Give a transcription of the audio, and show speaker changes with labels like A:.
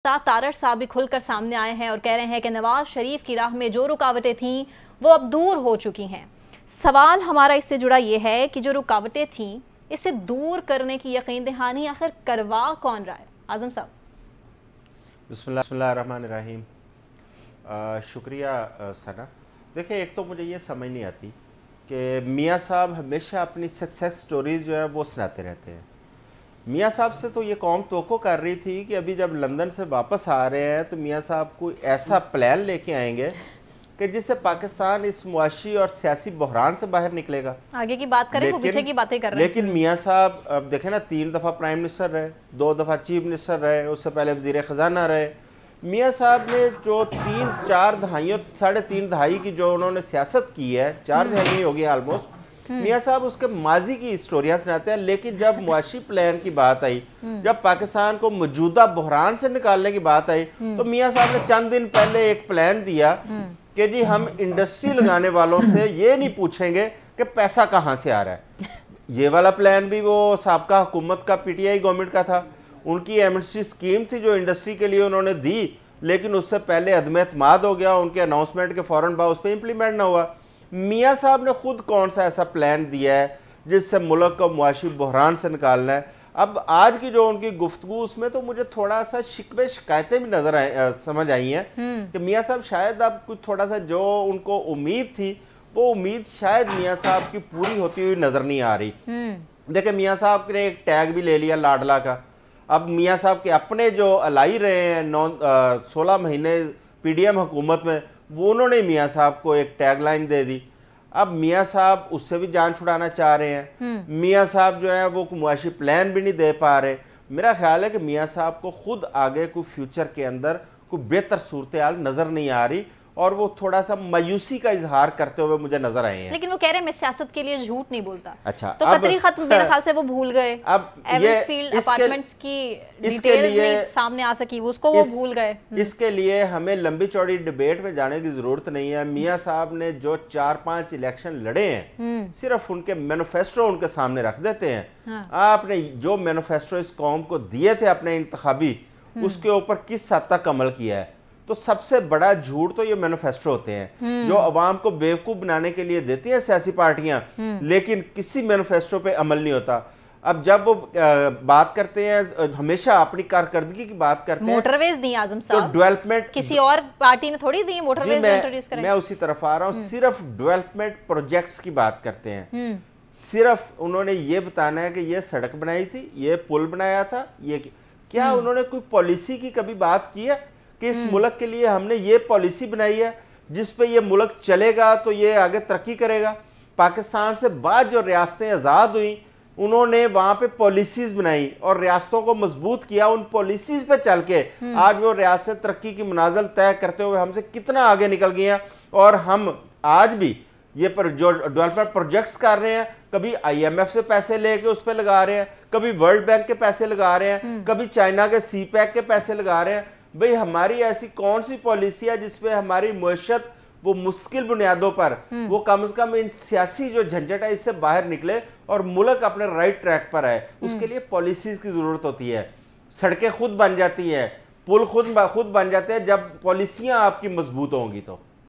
A: तारड़ साहब भी खुलकर सामने आए हैं और कह रहे हैं कि नवाज शरीफ की राह में जो रुकावटें थीं वो अब दूर हो चुकी हैं। सवाल हमारा इससे जुड़ा ये है कि जो रुकावटें थीं इसे दूर करने की यकीन दहानी आखिर करवा कौन रहा है? आजम साहब।
B: बिस्मिल्लाहिर्रहमानिर्रहीम। शुक्रिया सना। देखिए, एक तो मुझे ये समझ नहीं आती कि मियाँ साहब हमेशा अपनी सक्सेस स्टोरीज जो है वो सुनाते रहते हैं। मियाँ साहब से तो ये कौम तवक्को कर रही थी कि अभी जब लंदन से वापस आ रहे हैं तो मियाँ साहब कोई ऐसा प्लान लेके आएंगे कि जिससे पाकिस्तान इस मुआशी और सियासी बहरान से बाहर निकलेगा।
A: आगे की बात करें, वो पीछे की बातें कर रहे हैं।
B: लेकिन मियाँ साहब अब देखें ना, 3 दफ़ा प्राइम मिनिस्टर रहे, 2 दफ़ा चीफ मिनिस्टर रहे, उससे पहले वज़ीर ख़जाना रहे। मियाँ साहब ने जो 3-4 दहाइयों 3.5 दहाई की जो उन्होंने सियासत की है, 4 दहाई हो गई ऑलमोस्ट, मियाँ साहब उसके माजी की स्टोरियाँ सुनाते हैं। लेकिन जब मुआशी प्लान की बात आई, जब पाकिस्तान को मौजूदा बहरान से निकालने की बात आई, तो मियाँ साहब ने चंद दिन पहले एक प्लान दिया कि जी हम इंडस्ट्री लगाने वालों से ये नहीं पूछेंगे कि पैसा कहाँ से आ रहा है। ये वाला प्लान भी वो साबका हुकूमत का पीटीआई गवर्नमेंट का था। उनकी एमएसटी स्कीम थी जो इंडस्ट्री के लिए उन्होंने दी, लेकिन उससे पहले अदम एतमाद हो गया, उनके अनाउंसमेंट के फ़ौरन बाद उस पर इम्प्लीमेंट ना हुआ। मियाँ साहब ने खुद कौन सा ऐसा प्लान दिया है जिससे मुल्क को मुआशी बहरान से निकालना है? अब आज की जो उनकी गुफ्तगू, उसमें तो मुझे थोड़ा सा शिकवे शिकायतें भी नजर समझ आई हैं कि मियाँ साहब शायद अब कुछ थोड़ा सा जो उनको उम्मीद थी वो उम्मीद शायद मियाँ साहब की पूरी होती हुई नजर नहीं आ रही। देखिए, मियाँ साहब ने एक टैग भी ले लिया लाडला का। अब मियाँ साहब के अपने जो अलाई रहे हैं 16 महीने पीडीएम हुकूमत में, वो उन्होंने मियाँ साहब को एक टैग लाइन दे दी। अब मियाँ साहब उससे भी जान छुड़ाना चाह रहे हैं। मियाँ साहब जो है वो मुआशी प्लान भी नहीं दे पा रहे। मेरा ख्याल है कि मियाँ साहब को खुद आगे कोई फ्यूचर के अंदर कोई बेहतर सूरत हाल नज़र नहीं आ रही और वो थोड़ा सा मायूसी का इजहार करते हुए मुझे नजर आए हैं।
A: लेकिन वो कह रहे हैं मैं सियासत के लिए झूठ नहीं बोलता।
B: अच्छा,
A: तो कतरी खत्म मेरे ख्याल से वो भूल गए।
B: अब ये
A: फील्ड अपार्टमेंट्स की डिटेल्स नहीं सामने आ सकी, उसको वो भूल गए।
B: इसके लिए हमें लंबी चौड़ी डिबेट में जाने की जरूरत नहीं है। मियाँ साहब ने जो 4-5 इलेक्शन लड़े हैं, सिर्फ उनके मैनिफेस्टो उनके सामने रख देते हैं। आपने जो मैनिफेस्टो इस कौम को दिए थे अपने इंतखाबी, उसके ऊपर किस हद तक अमल किया है? तो सबसे बड़ा झूठ तो ये मैनिफेस्टो होते हैं जो अवाम को बेवकूफ बनाने के लिए देती हैं सियासी पार्टियां, लेकिन किसी मैनिफेस्टो पे अमल नहीं होता। अब जब वो बात करते हैं, हमेशा अपनी कारकर्दगी की बात करते हैं,
A: मोटरवेज दी आजम साहब,
B: तो डेवलपमेंट
A: किसी और पार्टी ने थोड़ी दी मोटरवेज इंट्रोड्यूस करें।
B: मैं उसी तरफ आ रहा हूँ। सिर्फ डेवलपमेंट प्रोजेक्ट्स की बात करते हैं। सिर्फ उन्होंने ये बताना है कि ये सड़क बनाई थी, ये पुल बनाया था, ये क्या उन्होंने कोई पॉलिसी की कभी बात की है कि इस मुल्क के लिए हमने ये पॉलिसी बनाई है जिस पे ये मुल्क चलेगा तो ये आगे तरक्की करेगा? पाकिस्तान से बाद जो रियासतें आज़ाद हुई, उन्होंने वहाँ पे पॉलिसीज़ बनाई और रियासतों को मजबूत किया। उन पॉलिसीज़ पे चल के आज वो रियासतें तरक्की की मनाजिल तय करते हुए हमसे कितना आगे निकल गई हैं। और हम आज भी ये जो डेवलपमेंट प्रोजेक्ट्स कर रहे हैं, कभी IMF से पैसे लेके उस पर लगा रहे हैं, कभी वर्ल्ड बैंक के पैसे लगा रहे हैं, कभी चाइना के CPEC के पैसे लगा रहे हैं। भाई, हमारी ऐसी कौन सी पॉलिसी है जिसपे हमारी मुआशत वो मुश्किल बुनियादों पर वो कम से कम इन सियासी जो झंझट है इससे बाहर निकले और मुल्क अपने राइट ट्रैक पर आए? उसके लिए पॉलिसीज की जरूरत होती है। सड़कें खुद बन जाती हैं, पुल खुद बन जाते हैं जब पॉलिसियां आपकी मजबूत होंगी तो।